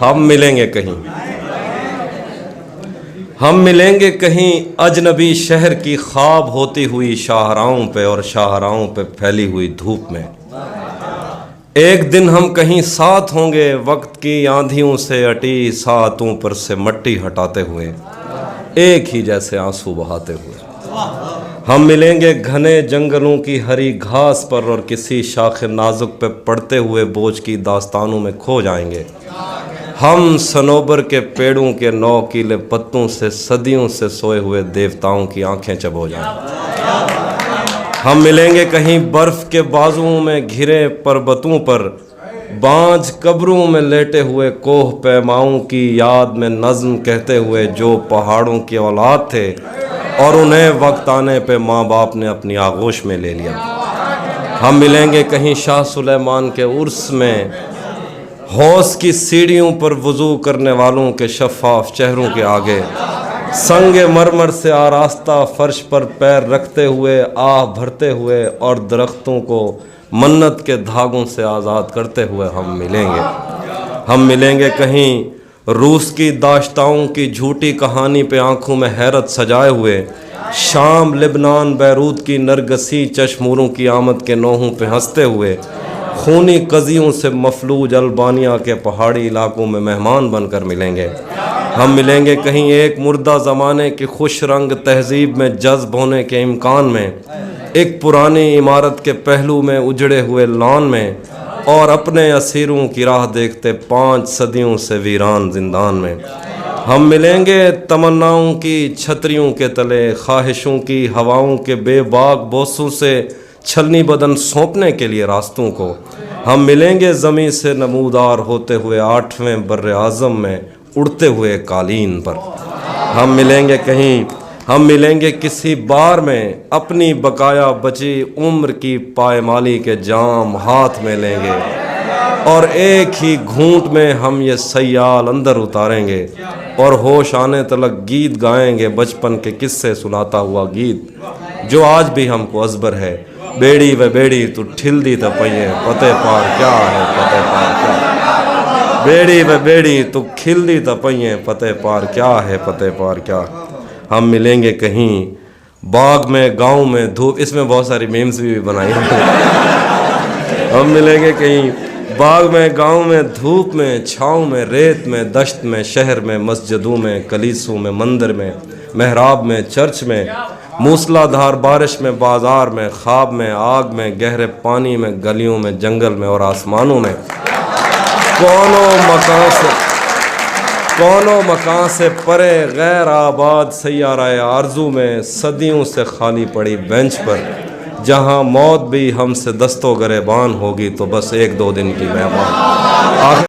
ہم ملیں گے کہیں، ہم ملیں گے کہیں اجنبی شہر کی خواب ہوتی ہوئی شاہراہوں پہ اور شاہراہوں پہ پھیلی ہوئی دھوپ میں۔ ایک دن ہم کہیں ساتھ ہوں گے وقت کی آندھیوں سے اٹی ساعتوں پر سے مٹی ہٹاتے ہوئے، ایک ہی جیسے آنسو بہاتے ہوئے۔ ہم ملیں گے گھنے جنگلوں کی ہری گھاس پر اور کسی شاخ نازک پہ پڑتے ہوئے بوجھ کی داستانوں میں کھو جائیں گے۔ ہم صنوبر کے پیڑوں کے نوکیلے پتوں سے صدیوں سے سوئے ہوئے دیوتاؤں کی آنکھیں چبو جائیں گے۔ ہم ملیں گے کہیں برف کے بازوؤں میں گھرے پربتوں پر، بانجھ قبروں میں لیٹے ہوئے کوہ پیماؤں کی یاد میں نظم کہتے ہوئے جو پہاڑوں کی اولاد تھے اور انہیں وقت آنے پہ ماں باپ نے اپنی آغوش میں لے لیا۔ ہم ملیں گے کہیں شاہ سلیمان کے عرس میں، حوض کی سیڑھیوں پر وضو کرنے والوں کے شفاف چہروں کے آگے، سنگ مرمر سے آراستہ فرش پر پیر رکھتے ہوئے آہ بھرتے ہوئے اور درختوں کو منت کے دھاگوں سے آزاد کرتے ہوئے ہم ملیں گے۔ ہم ملیں گے کہیں روس کی داشتاؤں کی جھوٹی کہانی پہ آنکھوں میں حیرت سجائے ہوئے، شام لبنان بیروت کی نرگسی چشموروں کی آمد کے نوحوں پہ ہنستے ہوئے، خونی قضیوں سے مفلوج البانیہ کے پہاڑی علاقوں میں مہمان بن کر ملیں گے۔ ہم ملیں گے کہیں ایک مردہ زمانے کی خوش رنگ تہذیب میں جذب ہونے کے امکان میں، ایک پرانی عمارت کے پہلو میں اجڑے ہوئے لان میں، اور اپنے اسیروں کی راہ دیکھتے 5 صدیوں سے ویران زندان میں۔ ہم ملیں گے تمناؤں کی چھتریوں کے تلے، خواہشوں کی ہواؤں کے بے باک بوسوں سے چھلنی بدن سونپنے کے لیے راستوں کو۔ ہم ملیں گے زمیں سے نمودار ہوتے ہوئے 8ویں بر اعظم میں اڑتے ہوئے قالین پر۔ ہم ملیں گے کہیں، ہم ملیں گے کسی بار میں اپنی بقایا بچی عمر کی پائمالی کے جام ہاتھ میں لیں گے، اور ایک ہی گھونٹ میں ہم یہ سیال اندر اتاریں گے اور ہوش آنے تلک گیت گائیں گے، بچپن کے قصے سناتا ہوا گیت جو آج بھی ہم کو ازبر ہے۔ بیڑی و بیڑی تو ٹھل دی تا پئیں پتے پار کیا ہے پتے پار کیا، بیڑی و بیڑی تو کھل دی تا پئیں پتے پار کیا ہے پتے پار کیا۔ ہم ملیں گے کہیں باغ میں گاؤں میں دھوپ، اس میں بہت ساری میمز بھی بنائی ہیں۔ ہم ملیں گے کہیں باغ میں گاؤں میں دھوپ میں چھاؤں میں ریت میں دشت میں شہر میں مسجدوں میں کلیسوں میں مندر میں محراب میں چرچ میں، موسلا دھار بارش میں بازار میں خواب میں آگ میں گہرے پانی میں گلیوں میں جنگل میں اور آسمانوں میں، کونوں مکان سے پرے غیر آباد سیارہ آرزو میں، صدیوں سے خالی پڑی بینچ پر جہاں موت بھی ہم سے دست و گریبان ہوگی تو بس 1-2 دن کی مہمان۔